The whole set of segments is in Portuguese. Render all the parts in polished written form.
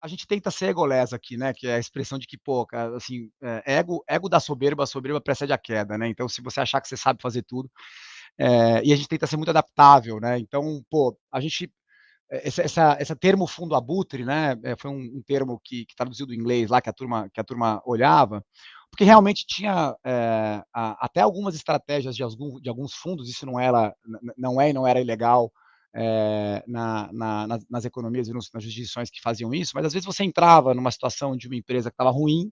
a gente tenta ser egolesa aqui, né, que é a expressão de que, pô, cara, assim, ego dá soberba, a soberba precede a queda, né, então se você achar que você sabe fazer tudo, e a gente tenta ser muito adaptável, né, então, pô, a gente, essa termo fundo abutre, né, foi um termo que traduziu do inglês lá, que a turma olhava, porque realmente tinha até algumas estratégias de alguns fundos, isso não é e não era ilegal, nas economias e nas jurisdições que faziam isso, mas às vezes você entrava numa situação de uma empresa que estava ruim,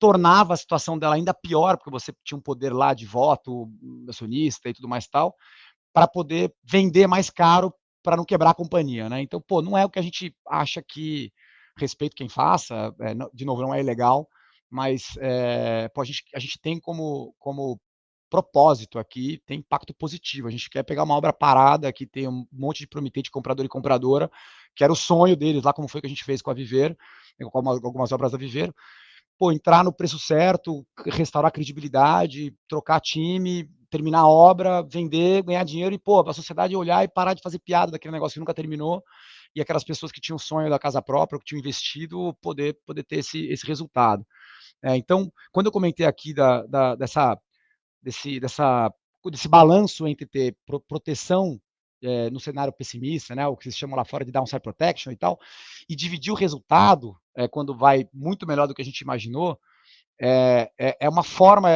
tornava a situação dela ainda pior, porque você tinha um poder lá de voto, acionista e tudo mais tal, para poder vender mais caro para não quebrar a companhia, né? Então, pô, não é o que a gente acha que respeito quem faça, de novo, não é ilegal, mas pô, a gente tem como propósito aqui, tem impacto positivo. A gente quer pegar uma obra parada que tem um monte de promitente, comprador e compradora, que era o sonho deles lá, como foi que a gente fez com a Viver, com algumas obras da Viver, pô, entrar no preço certo, restaurar a credibilidade, trocar time, terminar a obra, vender, ganhar dinheiro e, pô, a sociedade olhar e parar de fazer piada daquele negócio que nunca terminou e aquelas pessoas que tinham o sonho da casa própria, que tinham investido, poder ter esse resultado. Então, quando eu comentei aqui desse balanço entre ter proteção no cenário pessimista, né, o que eles chamam lá fora de downside protection e tal, e dividir o resultado quando vai muito melhor do que a gente imaginou, é uma forma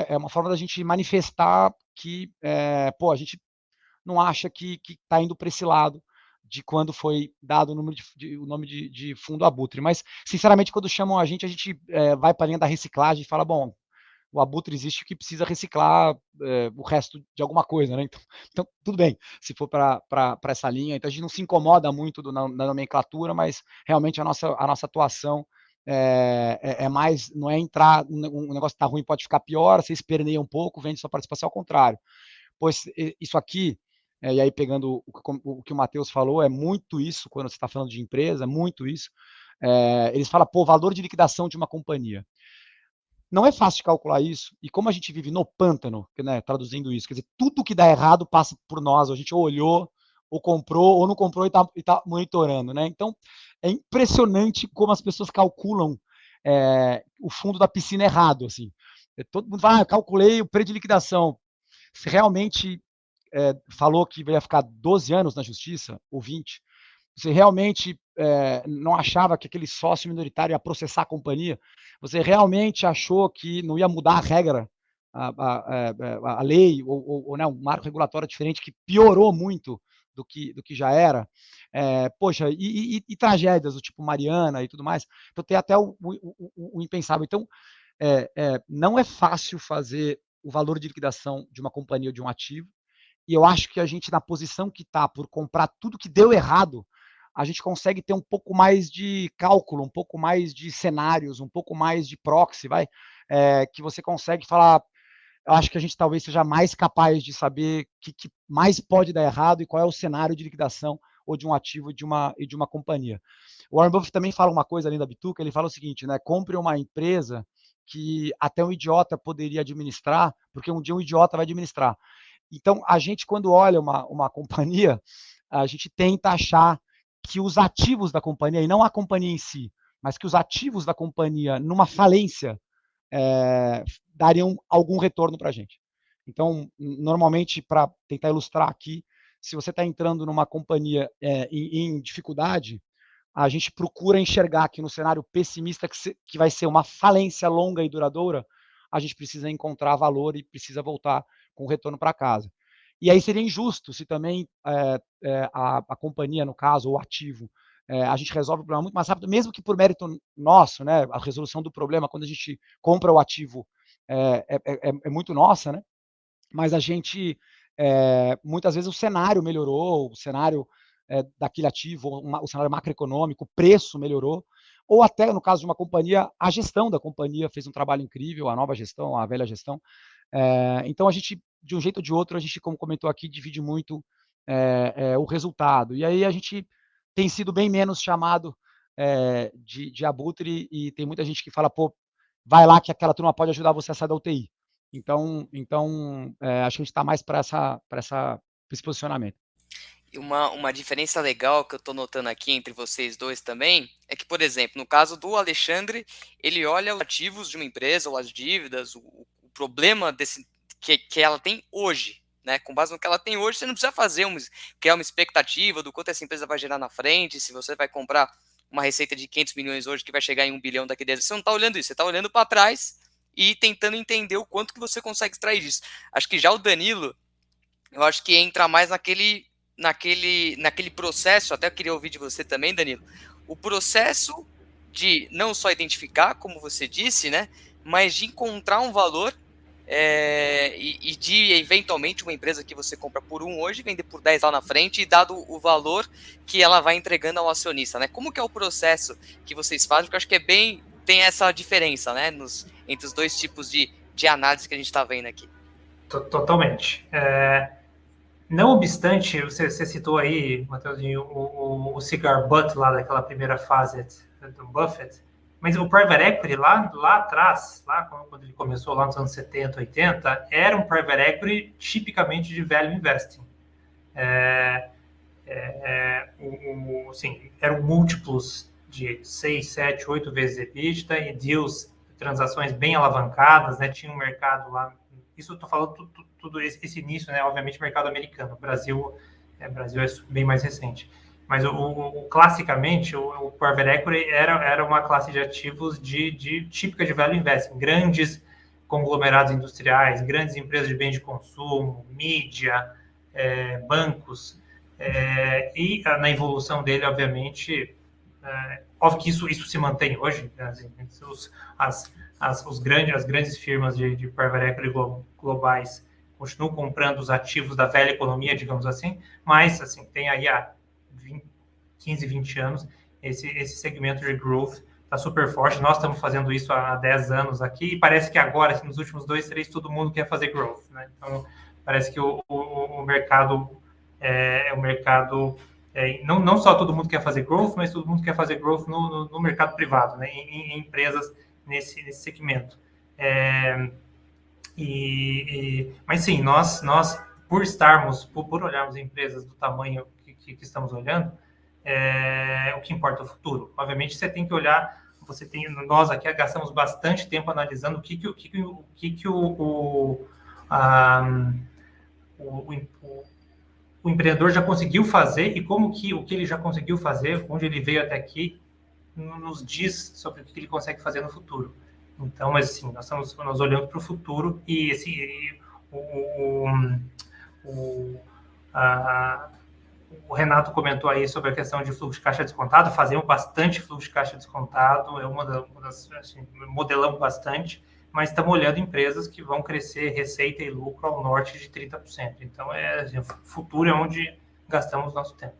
da gente manifestar que, pô, a gente não acha que está indo para esse lado de quando foi dado o nome de fundo abutre. Mas, sinceramente, quando chamam a gente vai para a linha da reciclagem e fala, bom, o abutre existe que precisa reciclar o resto de alguma coisa, né? Então tudo bem, se for para essa linha, então a gente não se incomoda muito na nomenclatura, mas realmente a nossa atuação é mais, não é entrar, um negócio que está ruim pode ficar pior, você esperneia um pouco, vende sua participação, ao contrário. Pois isso aqui, e aí pegando o que o Matheus falou, é muito isso, quando você está falando de empresa, muito isso. Eles falam, pô, valor de liquidação de uma companhia. Não é fácil de calcular isso, e como a gente vive no pântano, né, traduzindo isso, quer dizer, tudo que dá errado passa por nós, a gente olhou, ou comprou, ou não comprou e tá monitorando, né? Então, é impressionante como as pessoas calculam o fundo da piscina errado, assim. Todo mundo fala, calculei o preço de liquidação. Se realmente falou que ia ficar 12 anos na justiça, ou 20, você realmente não achava que aquele sócio minoritário ia processar a companhia? Você realmente achou que não ia mudar a regra, a lei, ou né, um marco regulatório diferente que piorou muito do que já era? Poxa, e tragédias do tipo Mariana e tudo mais. Então tem até o impensável. Então, não é fácil fazer o valor de liquidação de uma companhia ou de um ativo, e eu acho que a gente, na posição que está, por comprar tudo que deu errado, a gente consegue ter um pouco mais de cálculo, um pouco mais de cenários, um pouco mais de proxy, que você consegue falar. Eu acho que a gente talvez seja mais capaz de saber o que mais pode dar errado e qual é o cenário de liquidação ou de um ativo e de uma companhia. O Warren Buffett também fala uma coisa além da Bituca, ele fala o seguinte, né? Compre uma empresa que até um idiota poderia administrar, porque um dia um idiota vai administrar. Então, a gente, quando olha uma companhia, a gente tenta achar que os ativos da companhia, e não a companhia em si, mas que os ativos da companhia, numa falência, dariam algum retorno para a gente. Então, normalmente, para tentar ilustrar aqui, se você está entrando numa companhia em dificuldade, a gente procura enxergar que no cenário pessimista, que vai ser uma falência longa e duradoura, a gente precisa encontrar valor e precisa voltar com o retorno para casa. E aí seria injusto se também a companhia, no caso, ou o ativo, a gente resolve o problema muito mais rápido, mesmo que por mérito nosso, né? A resolução do problema, quando a gente compra o ativo, é muito nossa, né? Mas a gente, muitas vezes o cenário melhorou, o cenário daquele ativo, o cenário macroeconômico, o preço melhorou, ou até, no caso de uma companhia, a gestão da companhia fez um trabalho incrível, a nova gestão, a velha gestão. Então, a gente, de um jeito ou de outro, a gente, como comentou aqui, divide muito o resultado. E aí a gente tem sido bem menos chamado de abutre, e tem muita gente que fala, pô, vai lá que aquela turma pode ajudar você a sair da UTI. Então acho que a gente está mais para esse posicionamento. E uma diferença legal que eu estou notando aqui entre vocês dois também é que, por exemplo, no caso do Alexandre, ele olha os ativos de uma empresa ou as dívidas, o problema que ela tem hoje, né? Com base no que ela tem hoje, você não precisa criar uma expectativa do quanto essa empresa vai gerar na frente, se você vai comprar uma receita de 500 milhões hoje que vai chegar em 1 bilhão daqui a 10 anos. Você não está olhando isso, você está olhando para trás e tentando entender o quanto que você consegue extrair disso. Acho que já o Danilo, eu acho que entra mais naquele processo, até eu queria ouvir de você também, Danilo, o processo de não só identificar, como você disse, né, mas de encontrar um valor e de, eventualmente, uma empresa que você compra por 1 hoje, vender por 10 lá na frente, e dado o valor que ela vai entregando ao acionista, né? Como que é o processo que vocês fazem? Porque eu acho que tem essa diferença, né, entre os dois tipos de análise que a gente está vendo aqui. Totalmente. Não obstante, você citou aí, Matheusinho, o cigar butt lá daquela primeira fase do Buffett, mas o private equity lá atrás, lá quando ele começou lá nos anos 70, 80, era um private equity tipicamente de value investing. Assim, eram múltiplos de 6, 7, 8 vezes EBITDA e deals, transações bem alavancadas, né? Tinha um mercado lá. Isso eu estou falando tudo esse início, né? Obviamente, mercado americano. Brasil é bem mais recente. Mas classicamente, o private equity era uma classe de ativos típica de value investing, grandes conglomerados industriais, grandes empresas de bens de consumo, mídia, bancos, e na evolução dele, obviamente, óbvio que isso se mantém hoje, né? As grandes firmas de private equity globais continuam comprando os ativos da velha economia, digamos assim, mas assim, tem aí há 15, 20 anos esse segmento de growth está super forte. Nós estamos fazendo isso há 10 anos aqui e parece que agora, assim, nos últimos 2, 3, todo mundo quer fazer growth, né? Então, parece que o mercado não só todo mundo quer fazer growth, mas todo mundo quer fazer growth no mercado privado, né? Em empresas nesse segmento. Mas sim, nós por olharmos empresas do tamanho que estamos olhando, o que importa é o futuro. Obviamente, você tem que olhar. Nós aqui gastamos bastante tempo analisando o empreendedor já conseguiu fazer e como que o que ele já conseguiu fazer, onde ele veio até aqui, nos diz sobre o que ele consegue fazer no futuro. Então, mas assim, nós olhando para o futuro e o, a, o Renato comentou aí sobre a questão de fluxo de caixa descontado, fazemos bastante fluxo de caixa descontado, assim, modelamos bastante, mas estamos olhando empresas que vão crescer receita e lucro ao norte de 30%. Então, assim, o futuro é onde gastamos nosso tempo.